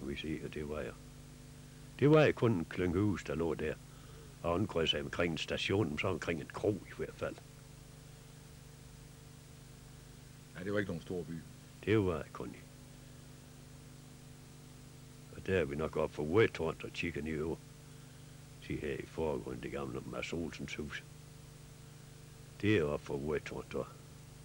vi siger, det var jo kun en klynghus, der lå der, og omkring sig omkring en station, så omkring en kro i hvert fald. Nej, det var ikke nogen stor by. Det var kun i. Og der er vi nok op for Rødtårn og kigger ned over. Se her i forgrunden, det gamle Mads Olsens hus. Det er op for Rødtårn, der.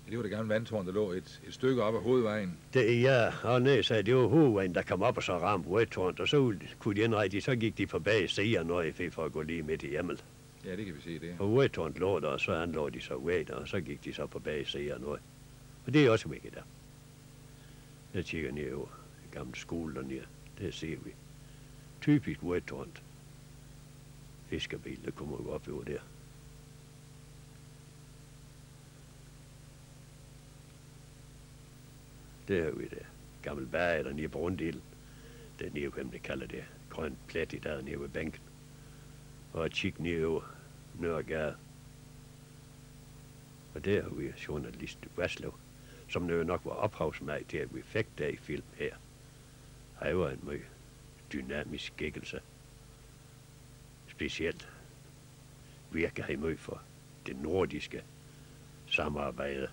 Ja, det var det gamle vandtårn, der lå et stykke op ad hovedvejen. Det, ja, og ned sagde, det var hovedvejen, der kom op og så ramte Rødtårn, og så kunne de indrette, så gik de på bag siden, når jeg fik for at gå lige midt i hjemmet. Ja, det kan vi se, det. Og Rødtårn lå der, og så anlå de så væk, og så gik de så på bag siden noget. Og det er også væk der. Jeg kigger ned over den gamle skole dernede. Det ser vi. Typisk Rødtårn. Fiskerbil, der kommer jo op over der. Det er vi der. Gammel bag dernede på runddelen. Det er nede, hvem det kalder det. Grønt plet i der nede ved bænken. Og et kig ned over Nørregade. Og der har vi journalist Vaslev, som jo nok var ophavsmand til, at vi fik der i film her. Han var en meget dynamisk skikkelse. Specielt virker han meget for det nordiske samarbejde.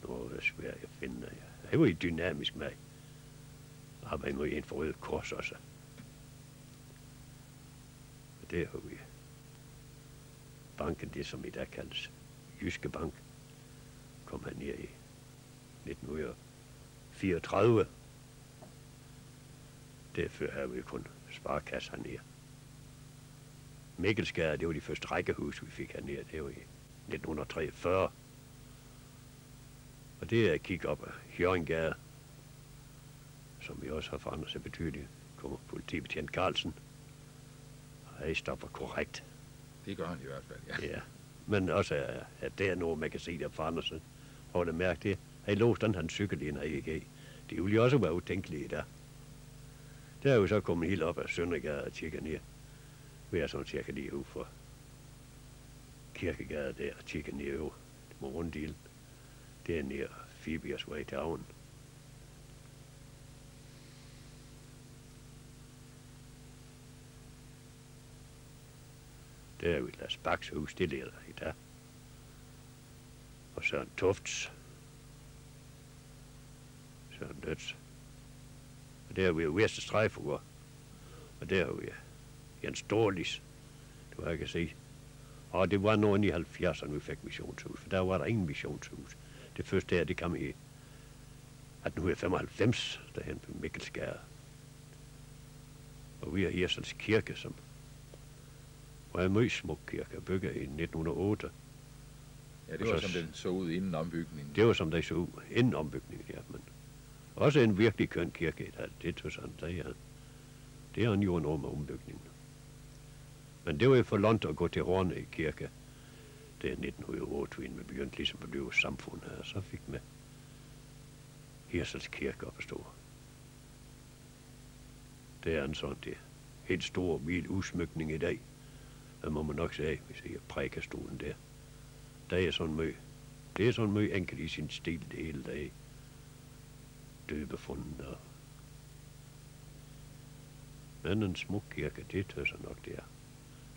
Nu er det svært at finde. Han var i dynamisk med. Arbejde meget inden for Røde Kors også. Og der har vi banken, det som i dag kaldes Jyske Bank, kom han ned i 1934. Derfor havde vi kun sparekasse hernede. Mikkelsgade, det var de første rækkehus, vi fik hernede. Det var i 1943. Og det er at kigge op ad Hjørringgade, som vi også har forandret sig betydeligt. Kommer politibetjent Carlsen, og han stopper korrekt. Det gør han i hvert fald, ja. Ja. Men også, at det er noget, man kan se, der forandrer sig. Og det mærke det. Han låste hans cykel i en AEG. Det ville jo også være utænkeligt der. Der er jo så kommet helt op ad Søndergade og kigger ned. Vi er sådan cirka lige ude for Kirkegade der og kigger ned over mod runddelen. Det er nær Fibiers vej til havnen. Der er vi Lars Baks hus, det ligger der i dag. Og Søren Tufts. Søren Døds. Og der er vi jo Vester Strejfugård. Og der er vi Jens Dorlis. Du har kan se. Og det var nogen i 70'erne, vi fik missionshus. For der var der ingen missionshus. Det første her, det kom i 1895, derhen på Mikkelsgade. Og vi er Hirsels Kirke, som var en meget smuk kirke, bygget i 1908. Ja, det var som den så ud inden ombygningen. Det var som den så ud inden ombygningen, ja. Men også en virkelig køn kirke, det tog sådan, det er en jo noget med ombygningen. Men det var jo for langt at gå til Horne i kirke. Det er 1908, vi begyndte ligesom at blive samfund her, så fik vi Hirsels Kirke op at stå. Det er en sådan det helt stor, vild udsmykning i dag. Det må man nok sige, hvis jeg prædikestolen der. Der er sådan meget, det er sådan meget enkelt i sin stil, det hele dag. Døbefunden og... Men en smuk kirke, det tør sig nok, det er.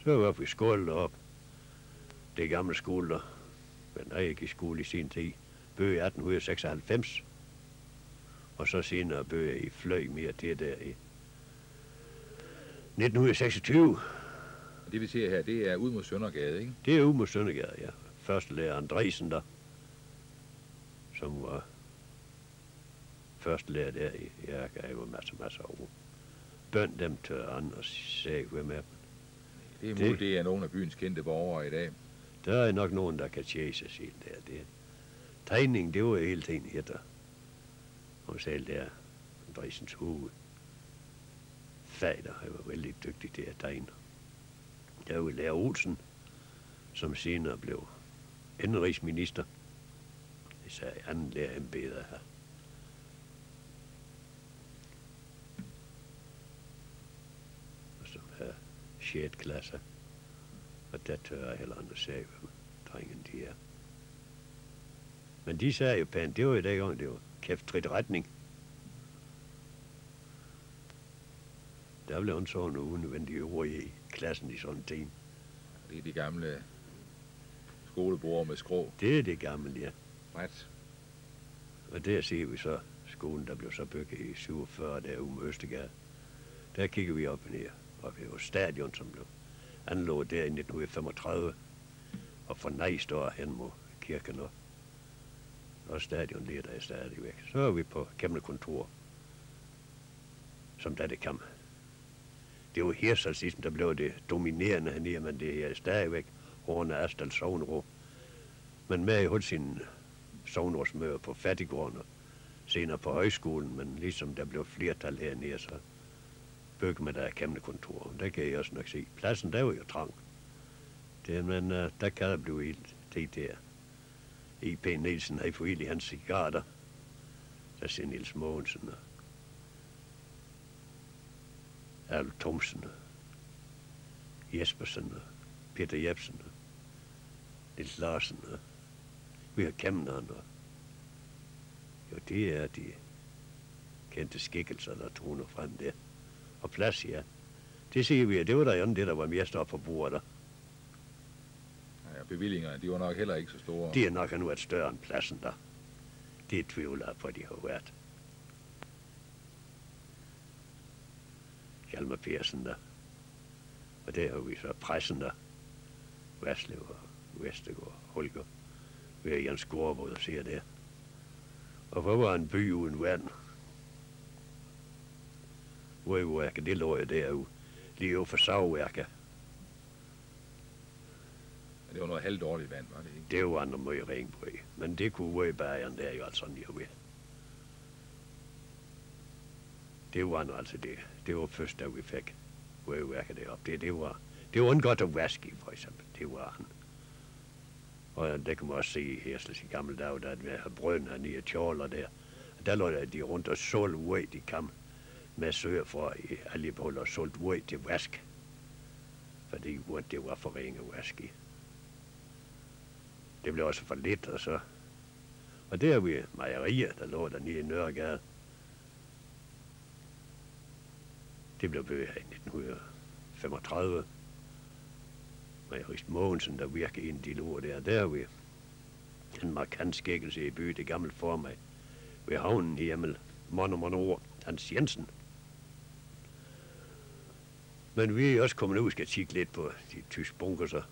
Så var vi skålet op. Det gamle skole, der jeg gik i skole i sin tid, bøg i 1896. Og så senere bøg jeg i fløj mere til der i 1926. Det vi ser her, det er ud mod Søndergade, ikke? Det er ud mod Søndergade, ja. Første lærer Andresen der, som var første lærer der i Jærke, var masser af år. Bøn dem til andre sag med dem. Det er muligt, det er nogle af byens kendte borgere i dag. Der er nok nogen, der kan tjæse sig der. Det. Tegningen, det var jo hele tiden her, der. Og selv der, Andresens hoved. Fader, han var vældig dygtig til at tegne. Der var lærer Olsen, som senere blev indrigsminister. Det sagde anden lærer embeder her. Og som her 6. klasse. Og der tør jeg heller andre sige, hvad drengen de er. Men de sagde jo pænt, det var i dag, det var kæft trit retning. Der blev sådan nogle unødvendige ord i klassen i sådan en time. Det er de gamle skolebord med skrå. Det er det gamle, ja. Bredt. Og der ser vi så skolen, der blev så bygget i 47 derude med Østergade. Der kigger vi op og ned, og vi var stadion, som blev anlagt der i 1935. Og for nej står hen mod kirken og stadion ligger der stadigvæk. Så er vi på gamle kontor, som det kan. Det var Hirsalsismen, der blev det dominerende hernede, men det er stadigvæk Horne Astal Sognerum. Men med i holdt sin sognerådsmøder på fattiggården og senere på højskolen, men ligesom der blev flertal hernede, så bygger man der gamle kontor. Der kan jeg også nok se. Pladsen, der var jo trang. Men der kan der blive helt tid der. I.P. Nielsen har fået i hans cigaretter. Der ser Niels Mogensen og Erle Thomsen og Jespersen og Peter Jebsen og Niels Larsen og vi har Kemneren og jo, det er de kendte skikkelser, der toner frem der. Og plads, ja. Det siger vi, at det var der jo det, der var mest op på bordet der. Ja, bevillingerne, de var nok heller ikke så store. De er nok nu et større end pladsen der. Det tvivler jeg på, at de har været. Hjalmar Persen der. Og der har vi så pressen der. Værslev og Vestergaard, Holger. Vi har Jens Gårdvod og ser der. Og hvor var en by uden vand? Vøjværket, det lå jo derude. Lige over for savværket. Men det var noget halvdårligt vand, var det ikke? Det var noget meget ringbrød. Men det kunne vøjbærgeren der jo altså lige ved. Det var nu altså det. Det var først, da vi fik vøjværket deroppe. Det var en godt at vaske i, for eksempel. Det var han. Og det kan man også se i Hersles i gamle dage, da vi havde brøden hernede i Tjåler der. Der lå de rundt og solgte vøj, de kom med søger for i Allibehold og solgte vøj til vask. Fordi det var for ringe vask i. Det blev også for lidt, og så. Og der er vi mejerier, der lå dernede i Nørregade. Det blev bygget i 1935. Mejerist Mogensen, der virkede ind de lå der. Der er vi en markant skækkelse i byen, det gamle formag. Ved havnen i Emel, mange år, Hans Jensen. Men vi er også kommet ud og skal kigge lidt på de tyske bunkerser,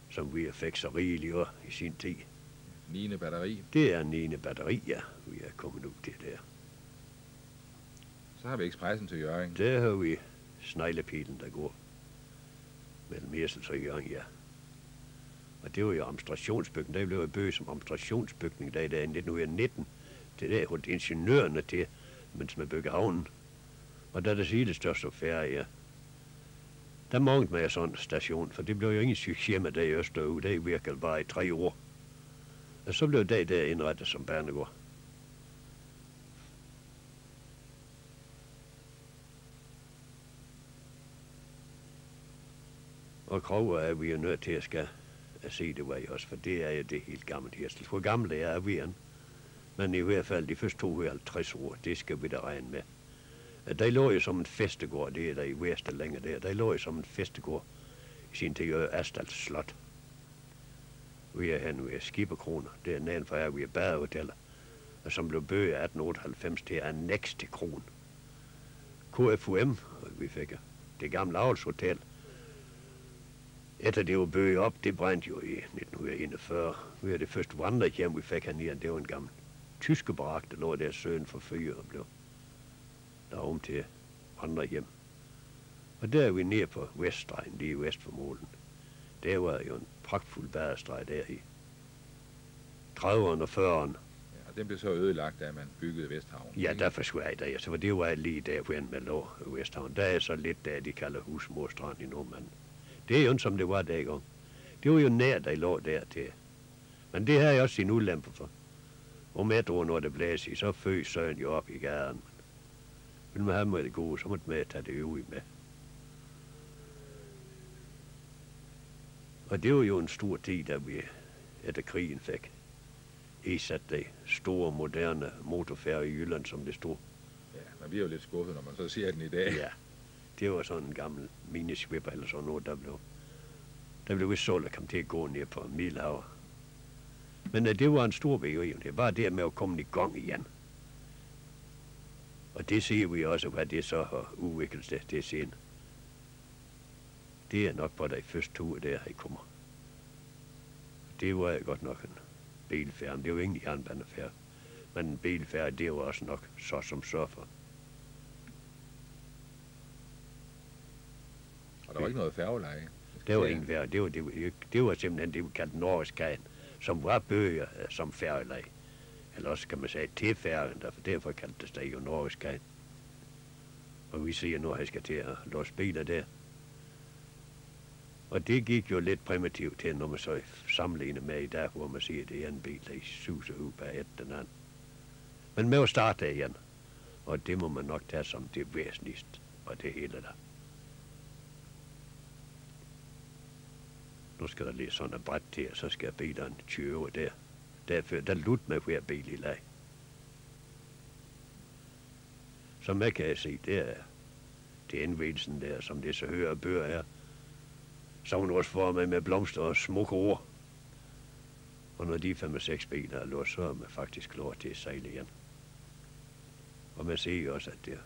som vi fik så rigeligt i sin tid. 9. batteri. Det er 9. batteri, ja, vi er kommet ud til der. Så har vi Expressen til Hjørring. Der har vi sneglepilen, der går mellem Ersels og Hjørring, ja. Og det var jo administrationsbygning. Der blev jo bygget som administrationsbygning der i 1919. Det der holdt ingeniørerne til, mens man byggede havnen. Og da det siger det største affære, ja. Der manglede man sådan en station, for det blev jo ingen succes med det i Østeruge. Det virkede bare i 3 år. Og så blev det der indrettet som banegård. Og Kroger er vi jo nødt til at se det var i os, for det er jo det helt gamle Hirsel. Hvor gamle er vi end? Men i hvert fald de første 52 år, det skal vi da regne med. Der lå jo som en festegård, det er der i Vester længere der. Der lå jo som en festegård i sin tid Astals Slot. Vi er hen ved Skibekroner, det er nedenfor her, vi er badehoteller, og som blev bygget i 1898 til annex til Kron. KFUM, vi fik det gamle avlshotel. Efter det var bygget op, det brændte jo i 1941. Vi er det første vandrehjem, vi fik hernede, det var en gammel tyske barak, der lå der søen for fyre og blev der om til vandrehjem. Og der er vi nede på Veststregen, lige vest for Målen. Der var jo en pragtfuld badestreg der i 30'erne og 40'erne. Ja, og den blev så ødelagt, da man byggede Vesthavn. Ja, der forsvandt der, så det var lige der, hvor man lå i Vesthavn. Der er så lidt der, de kalder Husmorstrand i Nordmanden. Det er jo som det var dengang. Det var jo nær, der lå der til. Men det har jeg også sin ulempe for. Om et år, når det blæser, så føs søen jo op i gaden. Vil man have med det gode, så måtte man tage det øvrige med. Og det var jo en stor tid, da vi efter krigen fik isat det store, moderne motorfærge i Jylland, som det stod. Ja, man bliver jo lidt skuffet, når man så ser den i dag. Ja, Det var sådan en gammel minesvipper eller sådan noget, der blev vist solgt at komme til at gå ned på Middelhavet. Men det var en stor begivenhed. Bare det med at komme i gang igen. Og det ser vi også, hvad det så har udviklet sig det siden. Det er nok på de første ture, der jeg kommer. Det var godt nok en bilfærd. Det var ingen jernbanefærd. Men en bilfærd, det var også nok så som så for. Og der var ikke noget færgeleje? Det var ingen færd. Det var simpelthen det, vi kaldte Norgeskajen, som var bøger som færgeleje. Eller også kan man sige til færgen, derfor kaldte det jo Norgeskajen. Og vi siger nu, at jeg skal til at låse biler der. Og det gik jo lidt primitivt til, når man så sammenligner med i dag, hvor man siger, at det er en bil, der suser ud bag den anden. Men med at starte igen, og det må man nok tage som det væsentligste, og det hele der. Nu skal der lige sådan et bræt til, og så skal bilerne 20 der. Derfor, der lut med hver bil i lag. Som jeg kan se, det er indvielsen der, som det så hører og bøger er. Sognerådsformet med blomster og smukke ord. Og når de 5-6 biler er låst, så er man faktisk klar til at sejle igen. Og man ser jo også, at det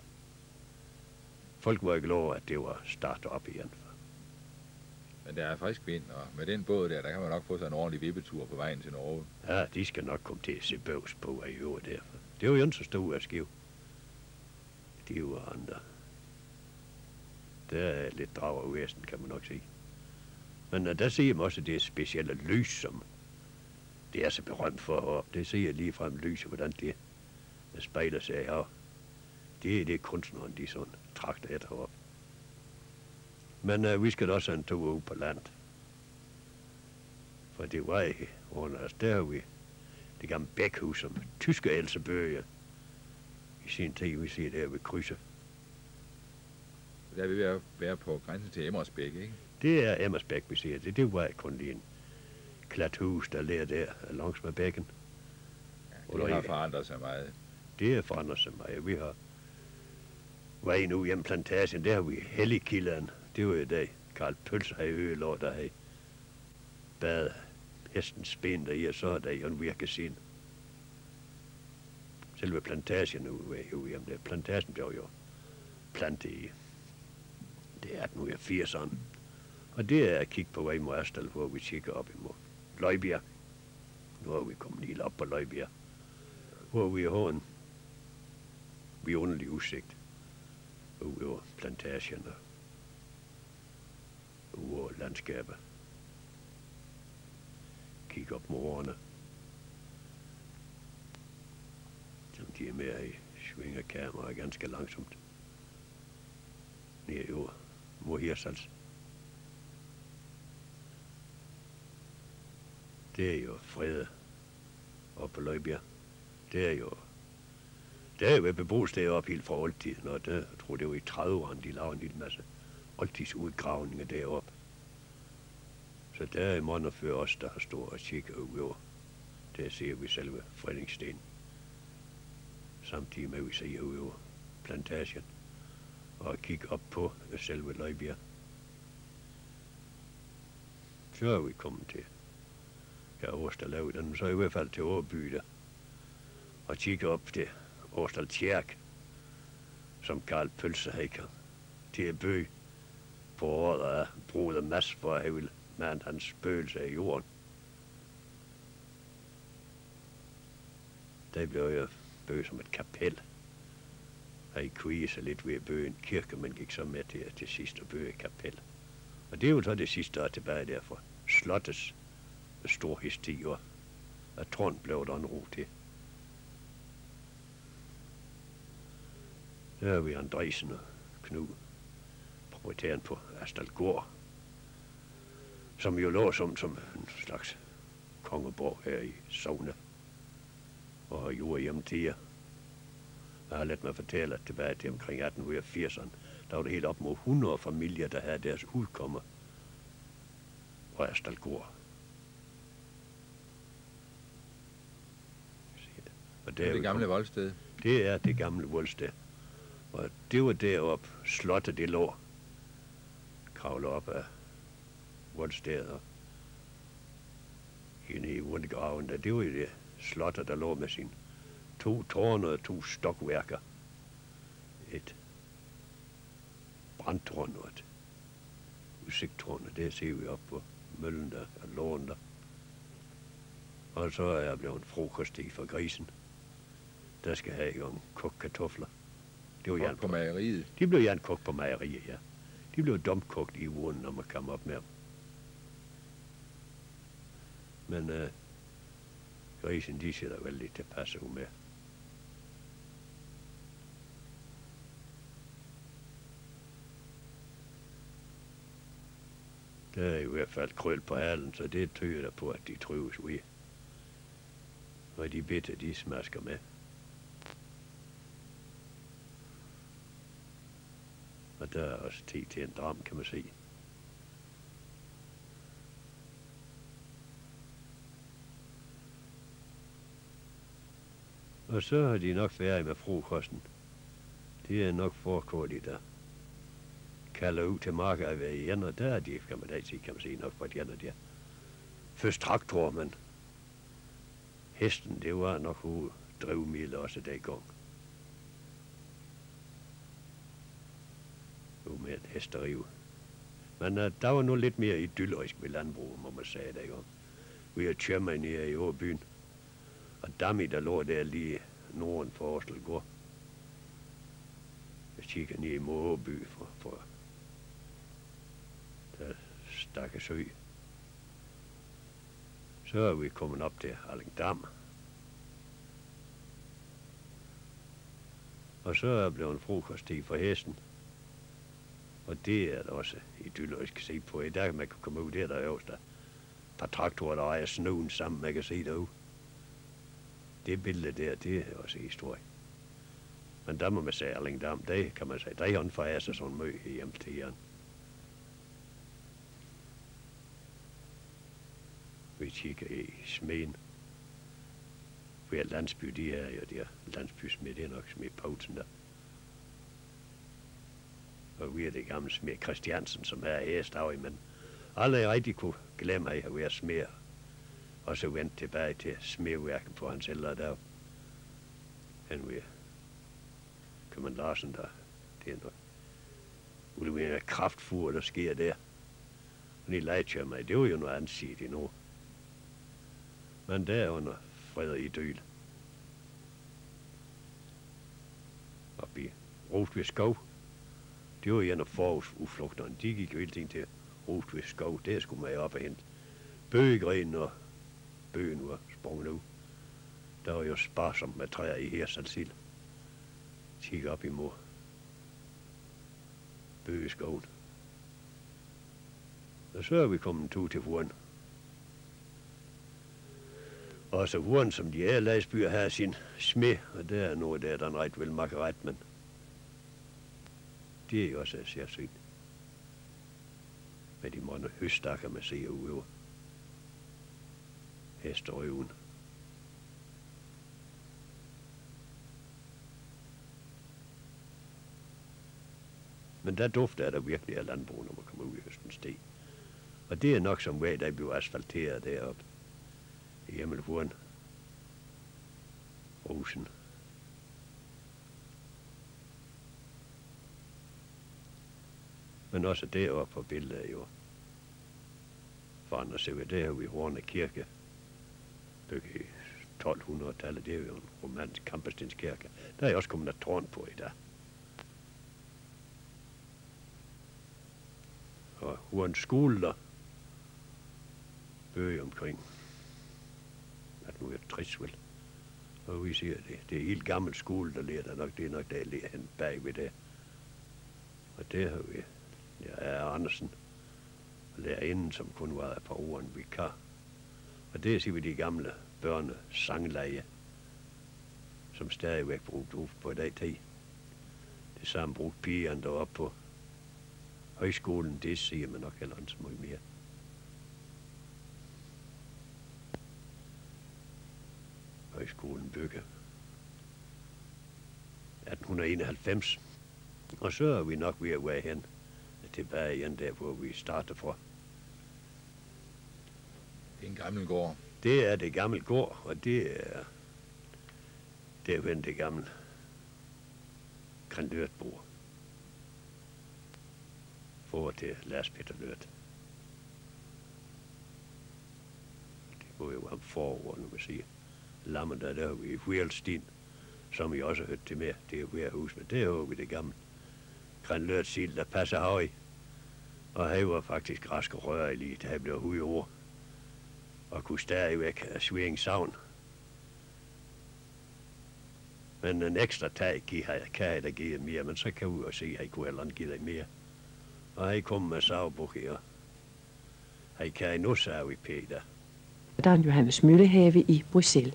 folk var ikke glade, at det var startet op igen. Men der er frisk vind, og med den båd der kan man nok få sig en ordentlig vippetur på vejen til Norge. Ja, de skal nok komme til at se bøvs på i øvrigt derfor. Det var jo ikke så stor af skiv. De var andre. Der er lidt drag og væsen, kan man nok sige. Men der siger man også, at det er specielle lys, som det er så berømt for heroppe. Det siger lige frem lyset, hvordan det spejler sig her. Det er det kunstneren, de sådan tragter efter heroppe. Men vi skal også have en tur ud på land. For det var ikke under os. Der har vi det gamle bækhus, som tyske Elsebøge i sin tid, vi siger der ved krydset. Der vil vi være på grænsen til Emmersbæk, ikke? Det er Emmersbæk, vi siger. Det var kun lige en klat hus, der ligger der langs med bækken. Ja, det har forandret sig meget. Det har forandret sig meget. Vi har været nu hjemme plantagen, der har vi Helligkilderen. Det var jo det, Karl Pølse havde øgelår, der havde badet hestens ben der i, og så er der jo en virkesiden. Selve plantagen nu var jo hjemme der. Plantagen blev jo plantet i det er 1880'erne. Og det er at kigge på vej mod Ørstal, hvor vi kigger op imod Løjbjerg. Nu er vi kommet helt op på Løjbjerg, hvor vi har en vidunderlig udsigt over plantagen og over landskabet. Kig op mod årene, som de er med i svinger kameraet ganske langsomt. Nede over mod Hirsals. Det er jo Frede oppe på Løjbjerg. Det er jo ved beboelsessteder op helt fra oldtid. Når det, jeg tror det var i 30'erne, de lavede en lille masse oldtidsudgravninger deroppe. Så der er i måneder før os, der har stået og kigget over. Der ser vi selve Fredningssten. Samtidig med, at vi ser over plantagen og kigge op på selve Løjbjerg. Så er vi kommet til Årstal, den så i hvert fald til Årby der, og kigge op til Årstal Kirke, som Karl Pølse havde til at bøge på året af Broder Mads, for at ville mand hans spøgelse af jorden. Der blev jo bøge som et kapel. Jeg kvide sig lidt ved at bøge en kirke, men gik så med til sidst at bøge et kapel. Og det er jo så det sidste, der er tilbage derfor. Slottets storhistorie, at Trond blev der en ro til. Der er vi Andresen og Knud, proprietæren på Astalgård, som jo lå som en slags kongeborg her i Sogne, og gjorde hjemmetider. Jeg har let mig fortælle, at tilbage til omkring 1880'erne, der var det helt op mod 100 familier, der havde deres udkommer på Astalgård. Og det er det gamle voldsted? Det er det gamle voldsted. Og det var deroppe, slottet det lå. kravle op af vundsteder. Inde i vundgraven, der det var i det slotter, der lå med sin 2 tårne og 2 stokværker. Et brandtårn og et udsigttårn, og det ser vi op på møllen der og lågen der. Og så er jeg blevet frokost i for grisen. Der skal have i gang kogt kartofler. Det var Kogt på mejeriet? De blev gerne kogt på mejeriet, ja. De blev dumt i ugen, når man kom op med dem. Men grisen, de sætter vældig tilpas med. Der er i hvert fald krøl på halen, så det tyder på, at de trives ude. Og de bitte, de smasker med. Og der er også tid til en dram, kan man se. Og så har de nok færdig med frokosten. Det er nok forkårligt der kalder ud til marker af hver igen, og der er de, kan man se nok på de andre der. Først traktor, men hesten, det var nok drivmiddel også der i gang. Jo med en hesterive. Men der var nu lidt mere idyllerisk ved landbrug, må man sige det, jo. Vi er tjemmer nede i Åbyen, og Dami, der lå der lige norden for Årstelgård. Jeg kigger ned i Måby for der stakke sø. Så er vi kommet op til Allingdam. Og så er blevet en frokosttid for hesten. Og det er der også idyllerisk at se på. I dag man kan komme ud der øverst der. Par traktorer, der ejer snøen sammen, man kan se derude. Det billede der, det er også historie. Men der må man sige Allingdam, det kan man sige, der er håndfejrer sig sådan møg hjem til jern. Vi kigger i smeden. Vi er landsby, de er jo der. Landsbysmed, det er nok smed Poulsen der. Og vi er det gamle smed Christiansen, som er hestdag, men alle rigtig kunne glemme at være smed. Og så vendte tilbage til smedværket på hans ældre dag. Han vil Købmann Larsen der. Det er noget. Det er kraftfur, der sker der. Og de lejtjer mig, det var jo noget ansidigt endnu. Men der under fred i Døl. Oppe i Rostved Skov. Det var en af forårsudflugterne. De gik jo hele tiden til Rostved Skov. Der skulle man op og hente bøgegren, og bøgen var sprunget ud. Der var jo sparsomt med træer i Hersalsild. Kigge op imod bøgeskoven. Og så er vi kommet en tur til Vuren. Og så Vuren, som de er landsbyer, har sin smed, og der er noget der, den ret vil makke ret, men det er jo også særsyn. Med de mange høstakker, man ser ude over hesterøven. Men der dufter der virkelig af landbrug, når man kommer ud i høstens sted. Og det er nok som vej, der bliver asfalteret deroppe i Himmelhuren. Rosen. Men også deroppe på billedet jo. For andre ser vi der i Horne Kirke. Bygget i 1200-tallet, det er jo en romansk kampestenskirke. Der er også kommet et tårn på i dag. Og Hurens skole der bøge omkring 1860 vel. Og vi siger det er helt gammel skole, der ligger der nok. Det er nok der ligger hen bagved det. Og det har vi. Jeg er Andersen, lærerinden, som kun var et par år en vikar. Og det siger vi de gamle børnesangleje, som stadigvæk brugt ud på i dag tid. Det samme brugt pigerne deroppe på højskolen, det siger man nok heller ikke så meget mere. Højskolen bygger 1891. Og så er vi nok ved at være hen tilbage igen der, hvor vi starter fra. Det er en gammel gård. Det er det gamle gård, og det er ven det gamle Granlørtbord. For til Lars Peter Lørt. Det var jo ham forover, nu man siger. Lammen der har vi i Hvilstien, som I også har hørt til mere. Det er jo hver hus, men det har vi det gamle Granlørt sild, der passer høj. Og han var faktisk rask og rørig lige, da han blev hudord. Og kunne stadigvæk svinge savn. Men en ekstra tag kan jeg da give mere, men så kan vi jo se, at han kunne ellers give dig mere. Og han kom med savbuk her. Han kan nu save i Peter. Dan Johannes Møllehave i Bruxelles.